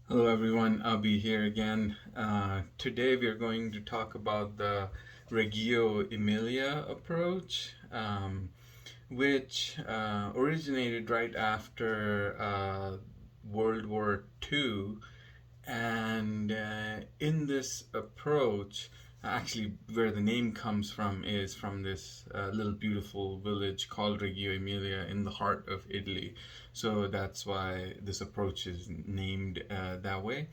Hello everyone, I'll be here again. Today we are going to talk about the Reggio Emilia approach, which originated right after World War II. And in this approach, actually, where the name comes from is from this little beautiful village called Reggio Emilia in the heart of Italy. So that's why this approach is named that way.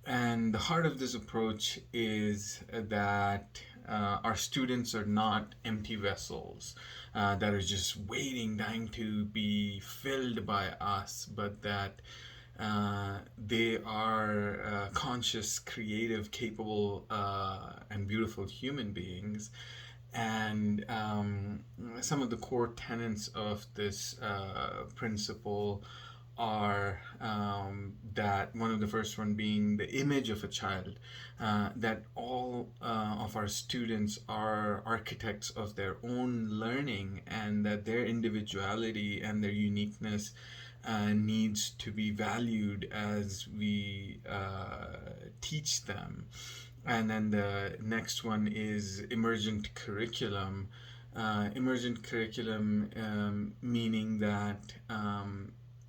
And the heart of this approach is that our students are not empty vessels that are just waiting, dying to be filled by us, but that they are conscious, creative, capable, and beautiful human beings. And some of the core tenets of this principle are that one of the first one being the image of a child, that all of our students are architects of their own learning, and that their individuality and their uniqueness needs to be valued as we teach them. And then the next one is emergent curriculum. Emergent curriculum meaning that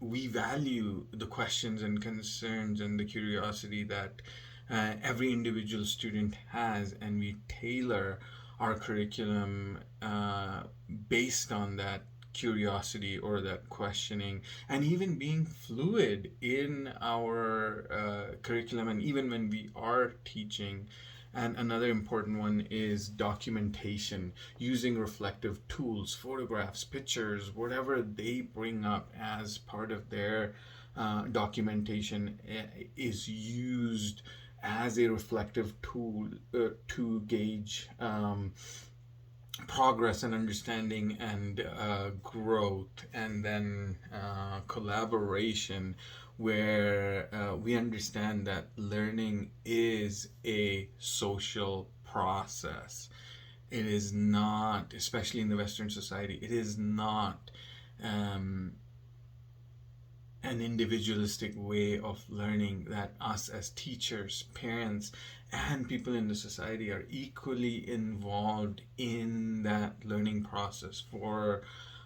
we value the questions and concerns and the curiosity that every individual student has, and we tailor our curriculum based on that curiosity or that questioning, and even being fluid in our curriculum, and even when we are teaching. And another important one is documentation, using reflective tools, photographs, pictures, whatever they bring up as part of their documentation is used as a reflective tool to gauge progress and understanding and growth, and then collaboration, where we understand that learning is a social process. It is not, especially in the Western society, it is not um, an individualistic way of learning, that us as teachers, parents, and people in the society are equally involved in that learning process for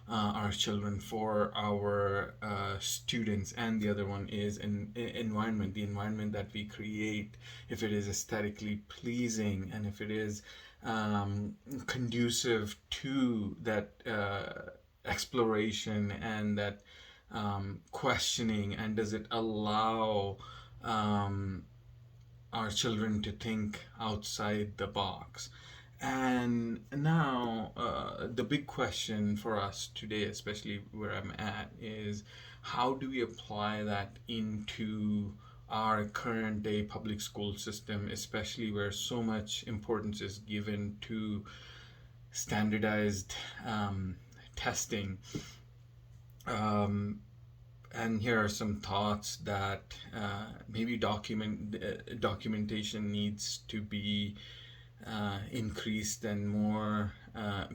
our children, for our students. And the other one is an environment, the environment that we create, if it is aesthetically pleasing and if it is conducive to that exploration and that questioning, and does it allow um, our children to think outside the box. And now, the big question for us today, especially where I'm at, is how do we apply that into our current day public school system, especially where so much importance is given to standardized testing. Um, and here are some thoughts that maybe documentation needs to be increased and more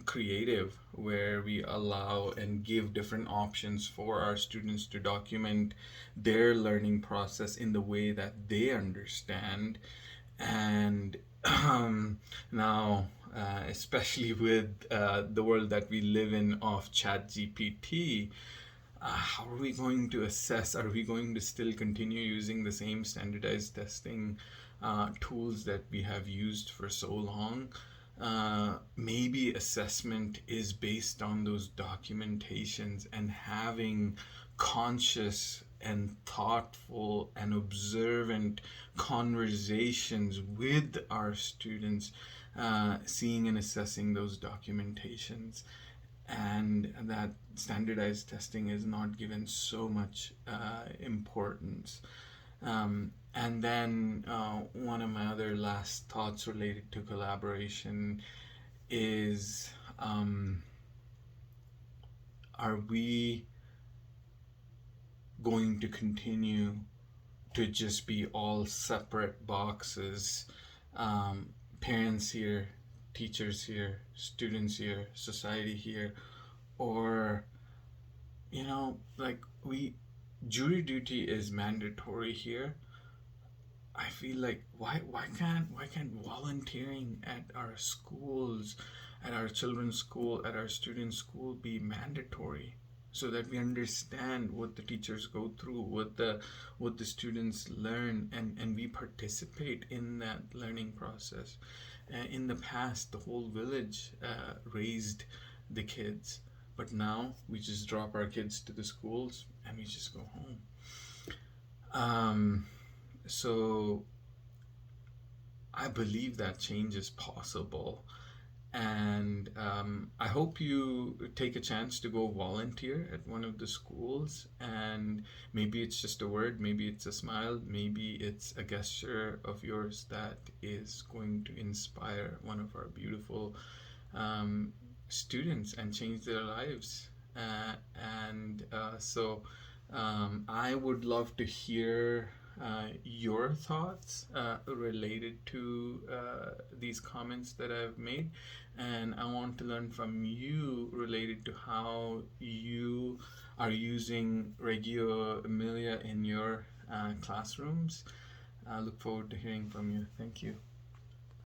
creative, where we allow and give different options for our students to document their learning process in the way that they understand. And now, especially with the world that we live in of ChatGPT, how are we going to assess? Are we going to still continue using the same standardized testing tools that we have used for so long? Maybe assessment is based on those documentations, and having conscious and thoughtful and observant conversations with our students, seeing and assessing those documentations, and that standardized testing is not given so much importance. And then one of my other last thoughts related to collaboration is, are we going to continue to just be all separate boxes? Parents here, teachers here, students here, society here, or like, we jury duty is mandatory here, I feel like why can't volunteering at our schools, at our children's school, at our students' school be mandatory, so that we understand what the teachers go through, what the students learn, and we participate in that learning process. In the past, the whole village raised the kids, but now we just drop our kids to the schools and we just go home. Um, so I believe that change is possible. And I hope you take a chance to go volunteer at one of the schools. And maybe it's just a word, maybe it's a smile, maybe it's a gesture of yours that is going to inspire one of our beautiful um, students and change their lives. And so I would love to hear your thoughts related to these comments that I've made. And I want to learn from you related to how you are using Reggio Emilia in your classrooms. I look forward to hearing from you. Thank you.